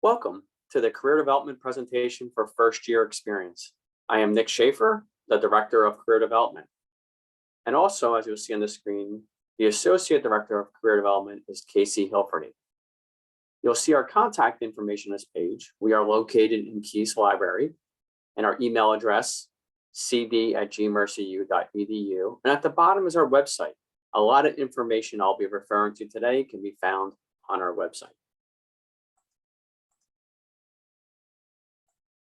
Welcome to the Career Development presentation for first year experience. I am Nick Schaefer, the Director of Career Development. And also, as you'll see on the screen, the Associate Director of Career Development is Casey Hilferty. You'll see our contact information on this page. We are located in Keys Library, and our email address, cd@gmercyu.edu. And at the bottom is our website. A lot of information I'll be referring to today can be found on our website.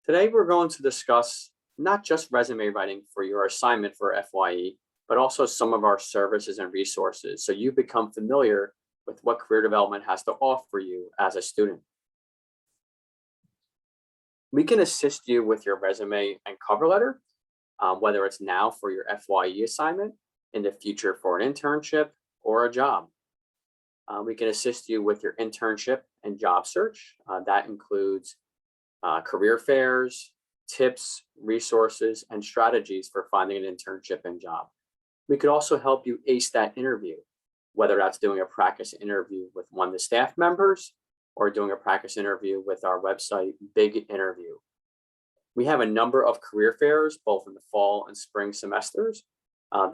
Today, we're going to discuss not just resume writing for your assignment for FYE, but also some of our services and resources, so you become familiar with what career development has to offer you as a student. We can assist you with your resume and cover letter, whether it's now for your FYE assignment, in the future for an internship or a job. We can assist you with your internship and job search. That includes career fairs, tips, resources, and strategies for finding an internship and job. We could also help you ace that interview, whether that's doing a practice interview with one of the staff members or doing a practice interview with our website, Big Interview. We have a number of career fairs, both in the fall and spring semesters.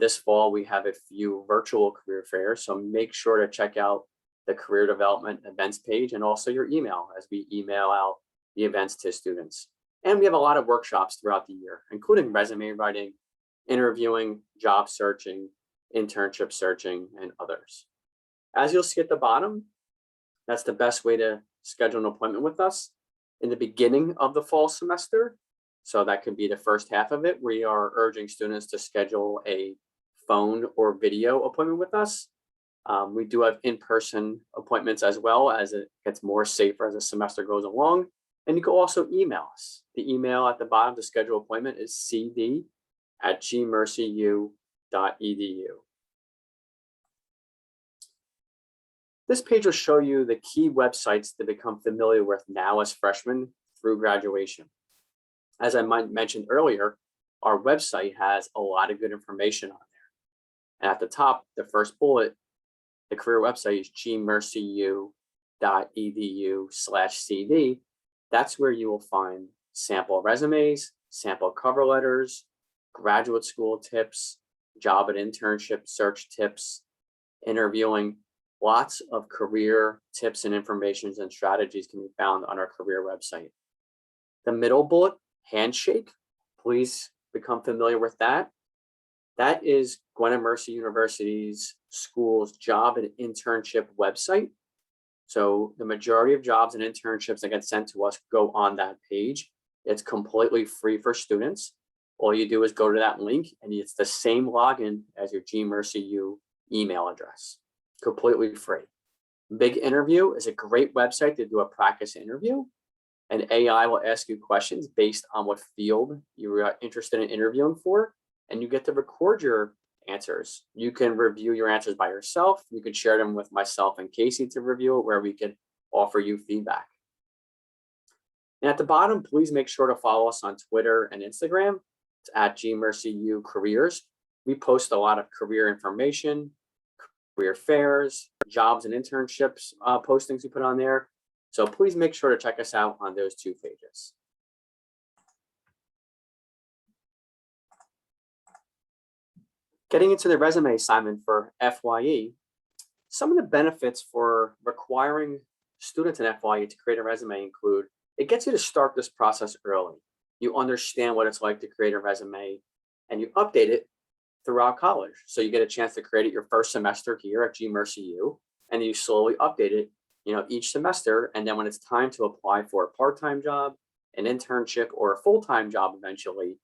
This fall, we have a few virtual career fairs, so make sure to check out the Career Development events page and also your email as we email out the events to students. And we have a lot of workshops throughout the year, including resume writing, interviewing, job searching, internship searching, and others. As you'll see at the bottom, that's the best way to schedule an appointment with us. In the beginning of the fall semester, so that could be the first half of it, we are urging students to schedule a phone or video appointment with us. We do have in-person appointments as well, as it gets more safer as the semester goes along. And you can also email us. The email at the bottom to schedule appointment is cd@gmercyu.edu. This page will show you the key websites to become familiar with now as freshmen through graduation. As I mentioned earlier, our website has a lot of good information on there. And at the top, the first bullet, the career website is gmercyu.edu/cd. That's where you will find sample resumes, sample cover letters, graduate school tips, job and internship search tips, interviewing. Lots of career tips and information and strategies can be found on our career website. The middle bullet, Handshake, please become familiar with that. That is Gwinnett Mercy University's school's job and internship website. So the majority of jobs and internships that get sent to us go on that page. It's completely free for students. All you do is go to that link and it's the same login as your GMercyU email address, completely free. Big Interview is a great website to do a practice interview, and AI will ask you questions based on what field you're interested in interviewing for, and you get to record your answers. You can review your answers by yourself. You can share them with myself and Casey to review it, where we can offer you feedback. And at the bottom, please make sure to follow us on Twitter and Instagram. It's @gmercyu careers. We post a lot of career information, career fairs, jobs and internships postings we put on there. So please make sure to check us out on those two pages. Getting into the resume assignment for FYE, some of the benefits for requiring students in FYE to create a resume include, it gets you to start this process early. You understand what it's like to create a resume and you update it throughout college. So you get a chance to create it your first semester here at GMercyu, and you slowly update it, each semester. And then when it's time to apply for a part-time job, an internship, or a full-time job eventually,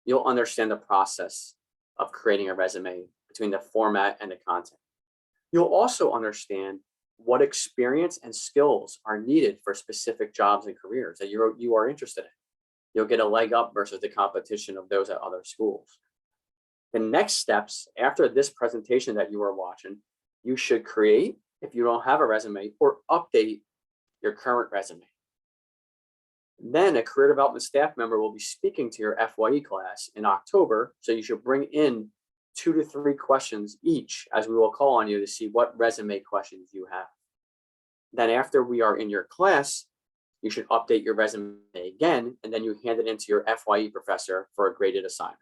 you'll understand the process of creating a resume between the format and the content. You'll also understand what experience and skills are needed for specific jobs and careers that you are interested in. You'll get a leg up versus the competition of those at other schools. The next steps after this presentation that you are watching, you should create, if you don't have a resume, or update your current resume. Then a career development staff member will be speaking to your FYE class in October, so you should bring in 2 to 3 questions each, as we will call on you to see what resume questions you have. Then after we are in your class, you should update your resume again, and then you hand it into your FYE professor for a graded assignment.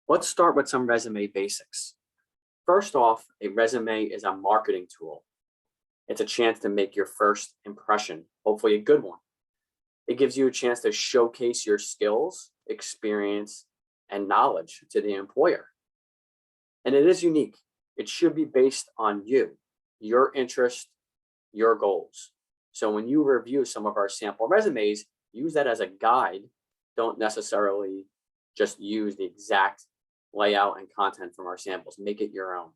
Let's start with some resume basics. First off, a resume is a marketing tool. It's a chance to make your first impression, hopefully a good one. It gives you a chance to showcase your skills, experience, and knowledge to the employer. And it is unique. It should be based on you, your interest, your goals. So when you review some of our sample resumes, use that as a guide. Don't necessarily just use the exact layout and content from our samples. Make it your own.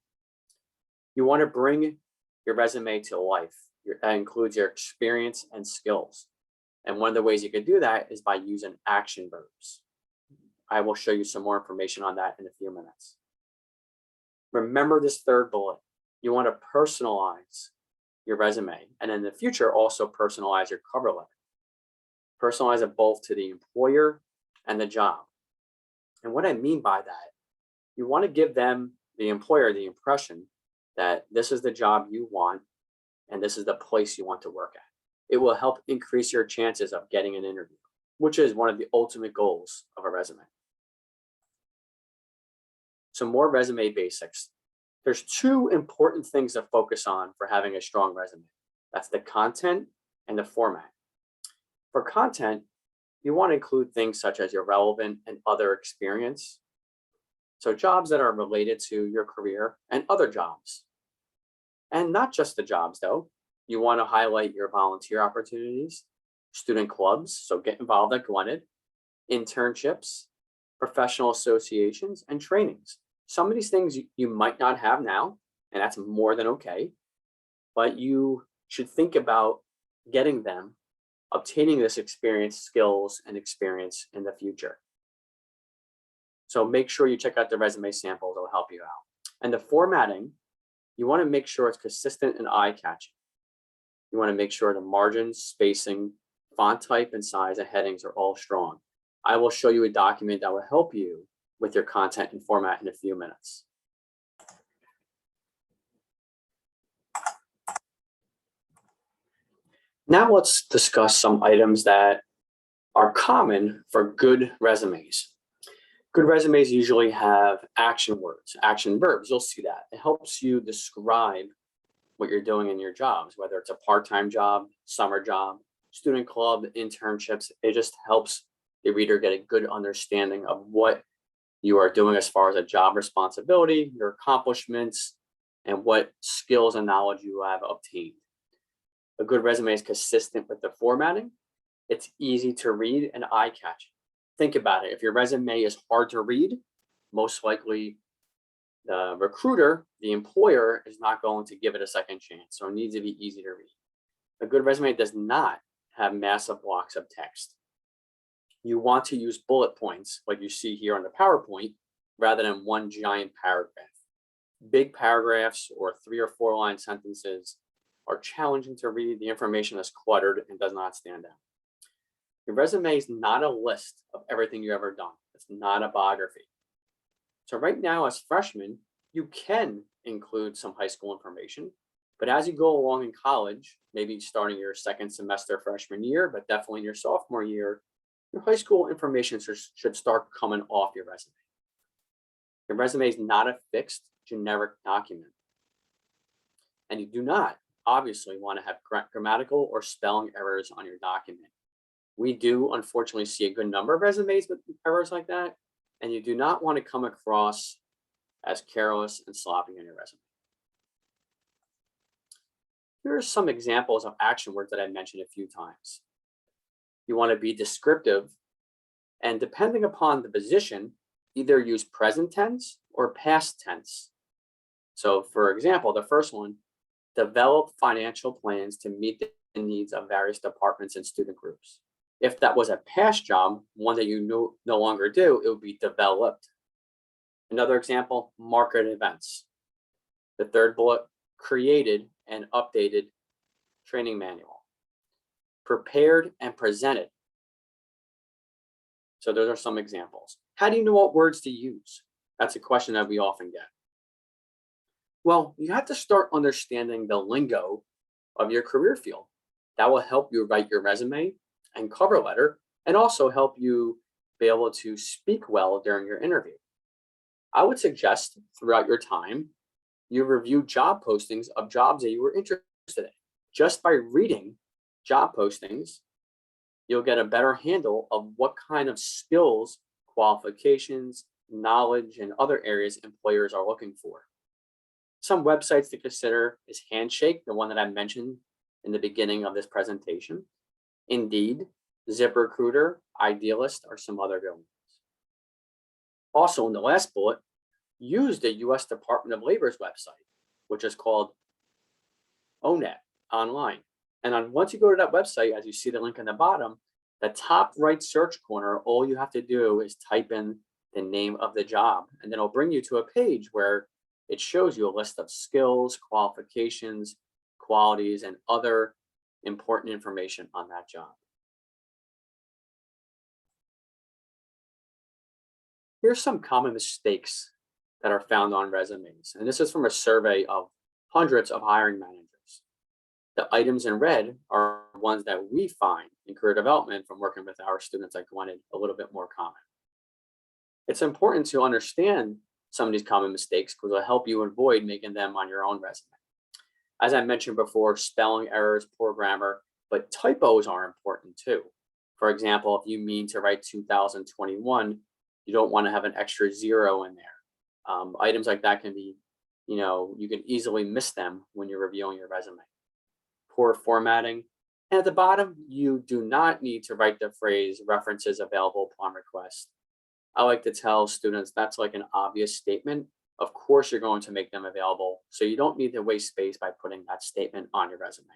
You want to bring your resume to life. That includes your experience and skills. And one of the ways you could do that is by using action verbs. I will show you some more information on that in a few minutes. Remember this third bullet. You want to personalize your resume, and in the future, also personalize your cover letter. Personalize it both to the employer and the job. And what I mean by that, you want to give them, the employer, the impression that this is the job you want and this is the place you want to work at. It will help increase your chances of getting an interview, which is one of the ultimate goals of a resume. Some more resume basics. There's two important things to focus on for having a strong resume. That's the content and the format. For content, you want to include things such as your relevant and other experience. So jobs that are related to your career and other jobs. And not just the jobs though. You want to highlight your volunteer opportunities, student clubs, so get involved like wanted, internships, professional associations, and trainings. Some of these things you might not have now, and that's more than okay, but you should think about getting them, obtaining this experience, skills, and experience in the future. So make sure you check out the resume samples, it'll help you out. And the formatting, you want to make sure it's consistent and eye-catching. You want to make sure the margins, spacing, font type, and size and headings are all strong. I will show you a document that will help you with your content and format in a few minutes. Now let's discuss some items that are common for good resumes. Good resumes usually have action words, action verbs. You'll see that. It helps you describe what you're doing in your jobs, whether it's a part-time job, summer job, student club, internships. It just helps the reader get a good understanding of what you are doing as far as a job responsibility, your accomplishments, and what skills and knowledge you have obtained. A good resume is consistent with the formatting. It's easy to read and eye-catching. Think about it. If your resume is hard to read, most likely the recruiter, the employer, is not going to give it a second chance. So it needs to be easy to read. A good resume does not have massive blocks of text. You want to use bullet points like you see here on the PowerPoint rather than one giant paragraph. Big paragraphs or 3 or 4 line sentences are challenging to read. The information is cluttered and does not stand out. Your resume is not a list of everything you've ever done. It's not a biography. So right now as freshmen, you can include some high school information, but as you go along in college, maybe starting your second semester freshman year, but definitely in your sophomore year, your high school information should start coming off your resume. Your resume is not a fixed generic document. And you do not obviously want to have grammatical or spelling errors on your document. We do unfortunately see a good number of resumes with errors like that, and you do not want to come across as careless and sloppy on your resume. Here are some examples of action words that I mentioned a few times. You want to be descriptive, and depending upon the position, either use present tense or past tense. So for example, the first one, develop financial plans to meet the needs of various departments and student groups. If that was a past job, one that you no longer do, it would be developed. Another example, market events. The third bullet, created and updated training manual. Prepared and presented. So those are some examples. How do you know what words to use? That's a question that we often get. Well, you have to start understanding the lingo of your career field. That will help you write your resume and cover letter, and also help you be able to speak well during your interview. I would suggest throughout your time, you review job postings of jobs that you were interested in. Just by reading job postings, you'll get a better handle of what kind of skills, qualifications, knowledge, and other areas employers are looking for. Some websites to consider is Handshake, the one that I mentioned in the beginning of this presentation. Indeed, ZipRecruiter, Idealist are some other good ones. Also, in the last bullet, use the US Department of Labor's website, which is called ONET online. And once you go to that website, as you see the link in the bottom, the top right search corner, all you have to do is type in the name of the job, and then it'll bring you to a page where it shows you a list of skills, qualifications, qualities, and other important information on that job. Here's some common mistakes that are found on resumes. And this is from a survey of hundreds of hiring managers. The items in red are ones that we find in career development from working with our students at Gwinnett a little bit more common. It's important to understand some of these common mistakes because it'll help you avoid making them on your own resume. As I mentioned before, spelling errors, poor grammar, but typos are important too. For example, if you mean to write 2021, you don't want to have an extra zero in there. Items like that can be, you can easily miss them when you're reviewing your resume. Poor formatting. And at the bottom, you do not need to write the phrase references available upon request. I like to tell students that's like an obvious statement. Of course, you're going to make them available. So you don't need to waste space by putting that statement on your resume.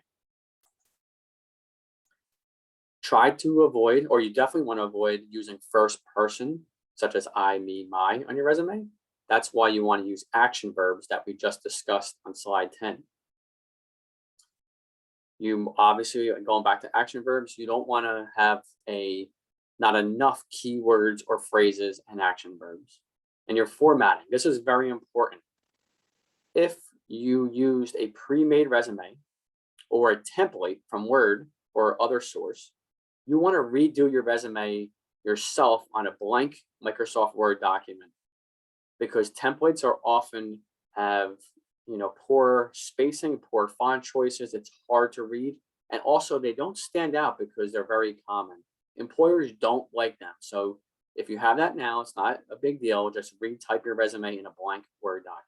Try to avoid, or you definitely want to avoid using first person, such as I, me, my on your resume. That's why you want to use action verbs that we just discussed on slide 10. You obviously, going back to action verbs, you don't want to have not enough keywords or phrases and action verbs. And your formatting, this is very important. If you used a pre-made resume or a template from Word or other source, you want to redo your resume yourself on a blank Microsoft Word document, because templates are often have poor spacing, poor font choices. It's hard to read, and also they don't stand out because they're very common. Employers don't like them. So if you have that now, it's not a big deal. Just retype your resume in a blank Word document.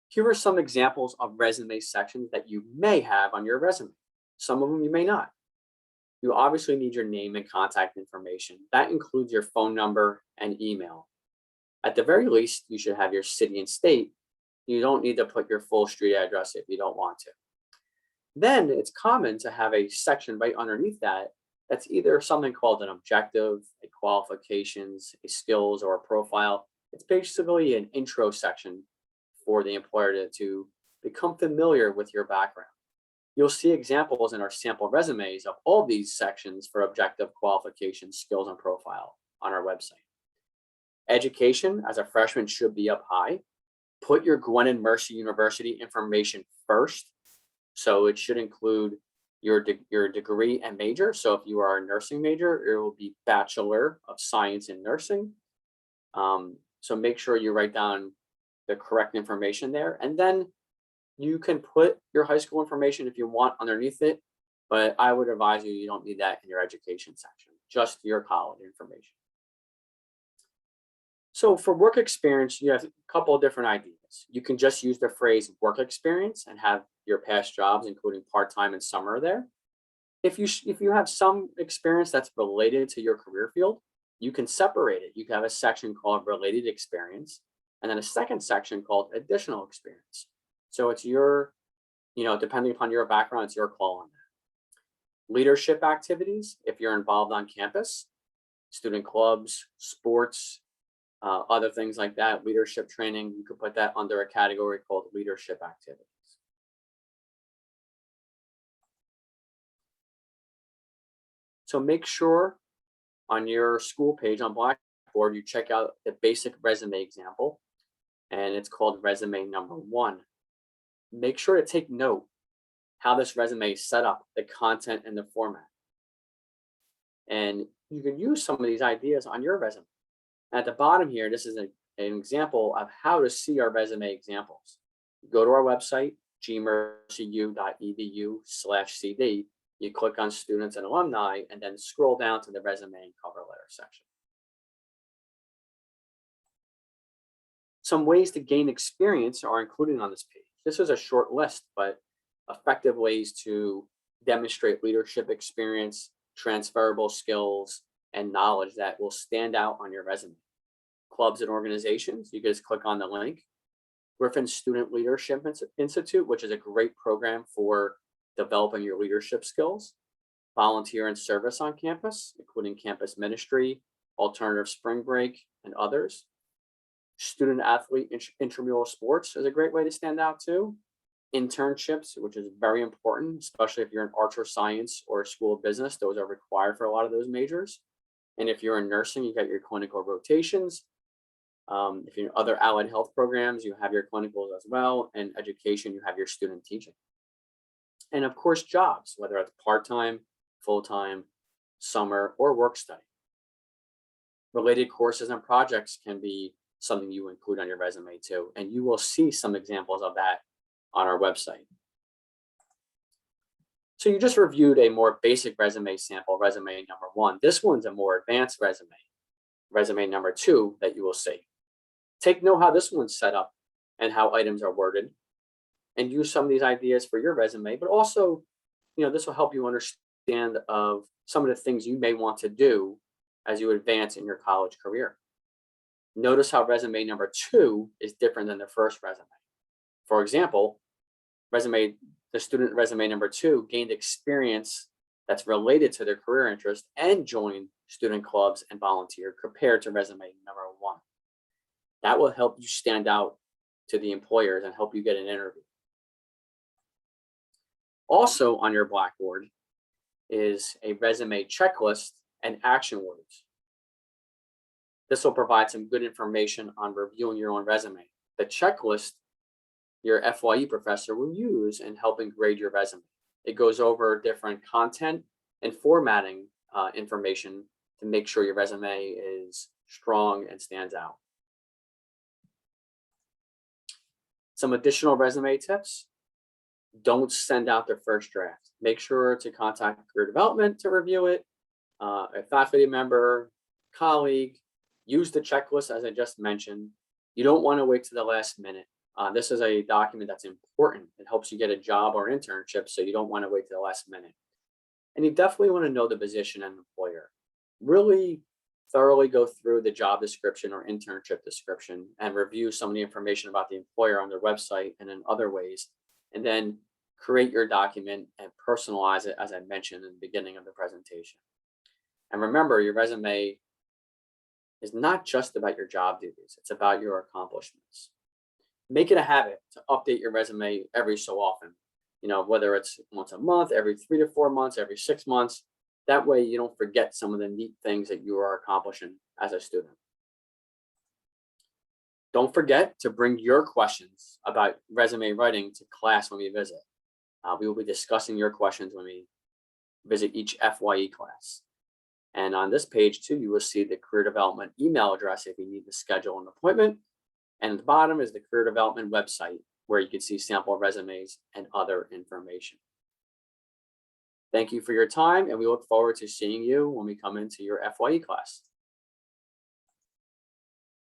Here are some examples of resume sections that you may have on your resume. Some of them you may not. You obviously need your name and contact information. That includes your phone number and email. At the very least, you should have your city and state. You don't need to put your full street address if you don't want to. Then it's common to have a section right underneath that that's either something called an objective, a qualifications, a skills, or a profile. It's basically an intro section for the employer to become familiar with your background. You'll see examples in our sample resumes of all these sections for objective, qualifications, skills, and profile on our website. Education as a freshman should be up high. Put your Gwinnett Mercy University information first. So it should include your degree and major. So if you are a nursing major, it will be Bachelor of Science in Nursing. So make sure you write down the correct information there. And then you can put your high school information if you want underneath it, but I would advise you don't need that in your education section, just your college information. So for work experience, you have a couple of different ideas. You can just use the phrase work experience and have your past jobs, including part-time and summer there. If you have some experience that's related to your career field, you can separate it. You can have a section called related experience, and then a second section called additional experience. So it's your, depending upon your background, it's your call on that. Leadership activities, if you're involved on campus, student clubs, sports, other things like that, leadership training, you could put that under a category called leadership activities. So make sure on your school page on Blackboard, you check out the basic resume example, and it's called resume number 1. make sure to take note how this resume is set up, the content and the format. And you can use some of these ideas on your resume. At the bottom here, this is an example of how to see our resume examples. Go to our website, gmercu.edu/cd. You click on students and alumni, and then scroll down to the resume and cover letter section. Some ways to gain experience are included on this page. This is a short list, but effective ways to demonstrate leadership experience, transferable skills, and knowledge that will stand out on your resume. Clubs and organizations, you just click on the link. Griffin Student Leadership Institute, which is a great program for developing your leadership skills. Volunteer and service on campus, including campus ministry, alternative spring break, and others. Student athlete intramural sports is a great way to stand out too. Internships, which is very important, especially if you're in arts or science or a school of business. Those are required for a lot of those majors. And if you're in nursing, you got your clinical rotations. If you're in other allied health programs, you have your clinicals as well. And education, you have your student teaching. And of course, jobs, whether it's part-time, full-time, summer, or work study. Related courses and projects can be something you include on your resume too. And you will see some examples of that on our website. So you just reviewed a more basic resume sample, resume number 1. This one's a more advanced resume, resume number 2 that you will see. Take note how this one's set up and how items are worded, and use some of these ideas for your resume, but also, this will help you understand of some of the things you may want to do as you advance in your college career. Notice how resume number 2 is different than the first resume. For example, the student resume number 2 gained experience that's related to their career interest and joined student clubs and volunteer compared to resume number 1. That will help you stand out to the employers and help you get an interview. Also on your Blackboard is a resume checklist and action words. This will provide some good information on reviewing your own resume. The checklist your FYE professor will use in helping grade your resume. It goes over different content and formatting information to make sure your resume is strong and stands out. Some additional resume tips. Don't send out the first draft. Make sure to contact Career Development to review it, a faculty member, colleague. Use the checklist as I just mentioned. You don't want to wait to the last minute. This is a document that's important. It helps you get a job or internship, so you don't want to wait to the last minute. And you definitely want to know the position and employer. Really thoroughly go through the job description or internship description and review some of the information about the employer on their website and in other ways. And then create your document and personalize it, as I mentioned in the beginning of the presentation. And remember, your resume is not just about your job duties. It's about your accomplishments. Make it a habit to update your resume every so often, whether it's once a month, every 3 to 4 months, every 6 months. That way you don't forget some of the neat things that you are accomplishing as a student. Don't forget to bring your questions about resume writing to class when we visit. We will be discussing your questions when we visit each FYE class. And on this page too, you will see the Career Development email address if you need to schedule an appointment. And at the bottom is the Career Development website where you can see sample resumes and other information. Thank you for your time, and we look forward to seeing you when we come into your FYE class.